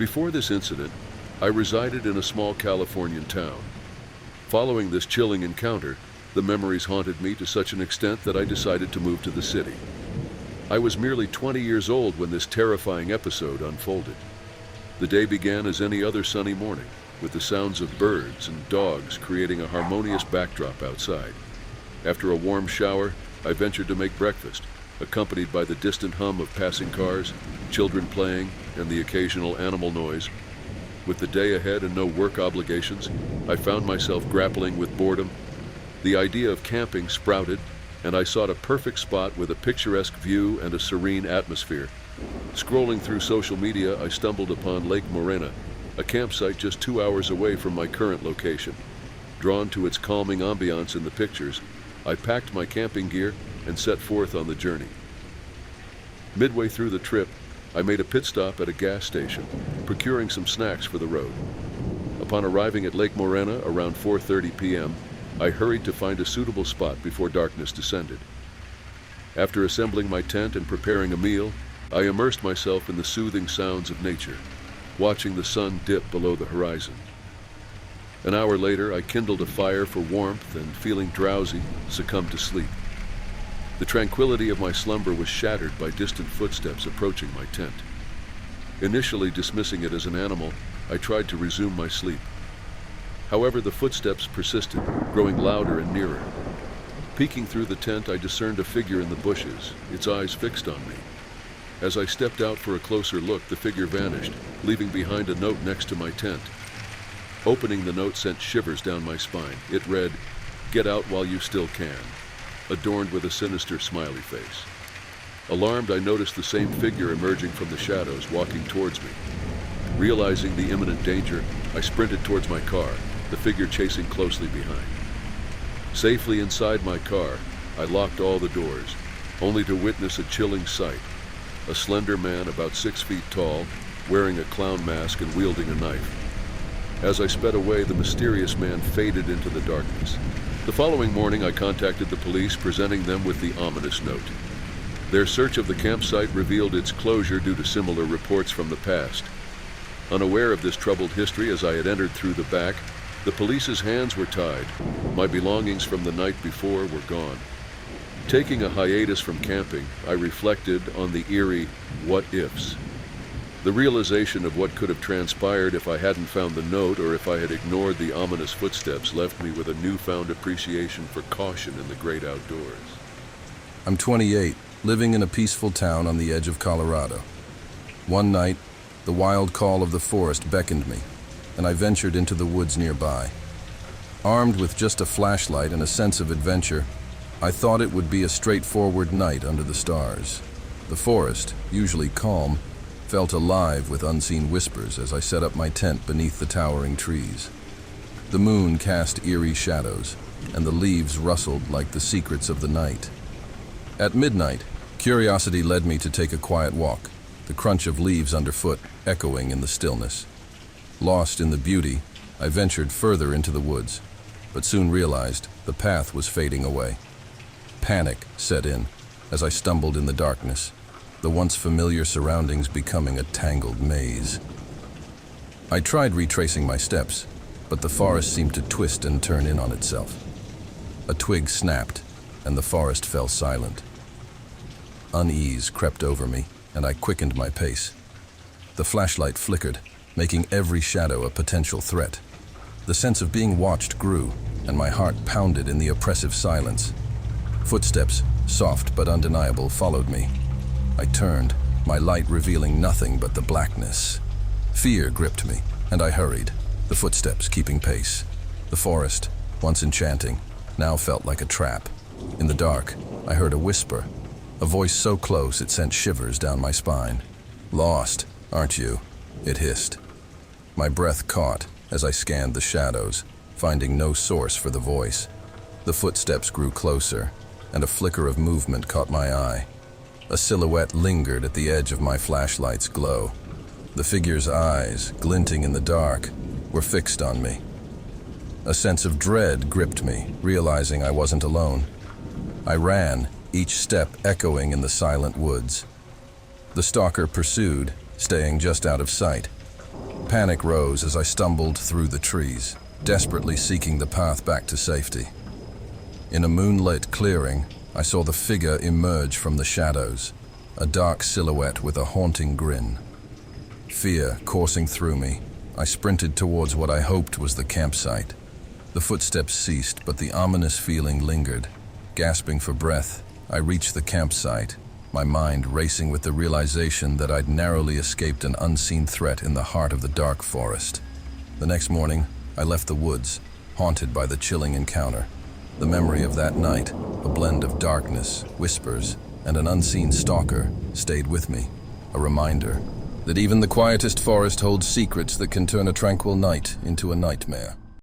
Before this incident, I resided in a small Californian town. Following this chilling encounter, the memories haunted me to such an extent that I decided to move to the city. I was merely 20 years old when this terrifying episode unfolded. The day began as any other sunny morning, with the sounds of birds and dogs creating a harmonious backdrop outside. After a warm shower, I ventured to make breakfast, accompanied by the distant hum of passing cars, children playing, and the occasional animal noise. With the day ahead and no work obligations, I found myself grappling with boredom. The idea of camping sprouted, and I sought a perfect spot with a picturesque view and a serene atmosphere. Scrolling through social media, I stumbled upon Lake Morena, a campsite just 2 hours away from my current location. Drawn to its calming ambiance in the pictures, I packed my camping gear and set forth on the journey. Midway through the trip, I made a pit stop at a gas station, procuring some snacks for the road. Upon arriving at Lake Morena around 4:30 p.m., I hurried to find a suitable spot before darkness descended. After assembling my tent and preparing a meal, I immersed myself in the soothing sounds of nature, watching the sun dip below the horizon. An hour later, I kindled a fire for warmth and, feeling drowsy, succumbed to sleep. The tranquility of my slumber was shattered by distant footsteps approaching my tent. Initially dismissing it as an animal, I tried to resume my sleep. However, the footsteps persisted, growing louder and nearer. Peeking through the tent, I discerned a figure in the bushes, its eyes fixed on me. As I stepped out for a closer look, the figure vanished, leaving behind a note next to my tent. Opening the note sent shivers down my spine. It read, "Get out while you still can," adorned with a sinister smiley face. Alarmed, I noticed the same figure emerging from the shadows, walking towards me. Realizing the imminent danger, I sprinted towards my car, the figure chasing closely behind. Safely inside my car, I locked all the doors, only to witness a chilling sight. A slender man about 6 feet tall, wearing a clown mask and wielding a knife. As I sped away, the mysterious man faded into the darkness. The following morning, I contacted the police, presenting them with the ominous note. Their search of the campsite revealed its closure due to similar reports from the past. Unaware of this troubled history as I had entered through the back, the police's hands were tied. My belongings from the night before were gone. Taking a hiatus from camping, I reflected on the eerie what-ifs. The realization of what could have transpired if I hadn't found the note or if I had ignored the ominous footsteps left me with a newfound appreciation for caution in the great outdoors. I'm 28, living in a peaceful town on the edge of Colorado. One night, the wild call of the forest beckoned me, and I ventured into the woods nearby. Armed with just a flashlight and a sense of adventure, I thought it would be a straightforward night under the stars. The forest, usually calm, felt alive with unseen whispers as I set up my tent beneath the towering trees. The moon cast eerie shadows, and the leaves rustled like the secrets of the night. At midnight, curiosity led me to take a quiet walk, the crunch of leaves underfoot echoing in the stillness. Lost in the beauty, I ventured further into the woods, but soon realized the path was fading away. Panic set in as I stumbled in the darkness, the once familiar surroundings becoming a tangled maze. I tried retracing my steps, but the forest seemed to twist and turn in on itself. A twig snapped, and the forest fell silent. Unease crept over me, and I quickened my pace. The flashlight flickered, making every shadow a potential threat. The sense of being watched grew, and my heart pounded in the oppressive silence. Footsteps, soft but undeniable, followed me. I turned, my light revealing nothing but the blackness. Fear gripped me, and I hurried, the footsteps keeping pace. The forest, once enchanting, now felt like a trap. In the dark, I heard a whisper, a voice so close it sent shivers down my spine. "Lost, aren't you?" it hissed. My breath caught as I scanned the shadows, finding no source for the voice. The footsteps grew closer, and a flicker of movement caught my eye. A silhouette lingered at the edge of my flashlight's glow. The figure's eyes, glinting in the dark, were fixed on me. A sense of dread gripped me, realizing I wasn't alone. I ran, each step echoing in the silent woods. The stalker pursued, staying just out of sight, Panic rose as I stumbled through the trees, desperately seeking the path back to safety. In a moonlit clearing, I saw the figure emerge from the shadows, a dark silhouette with a haunting grin. Fear coursing through me, I sprinted towards what I hoped was the campsite. The footsteps ceased, but the ominous feeling lingered. Gasping for breath, I reached the campsite, my mind racing with the realization that I'd narrowly escaped an unseen threat in the heart of the dark forest. The next morning, I left the woods, haunted by the chilling encounter. The memory of that night, a blend of darkness, whispers, and an unseen stalker, stayed with me, a reminder that even the quietest forest holds secrets that can turn a tranquil night into a nightmare.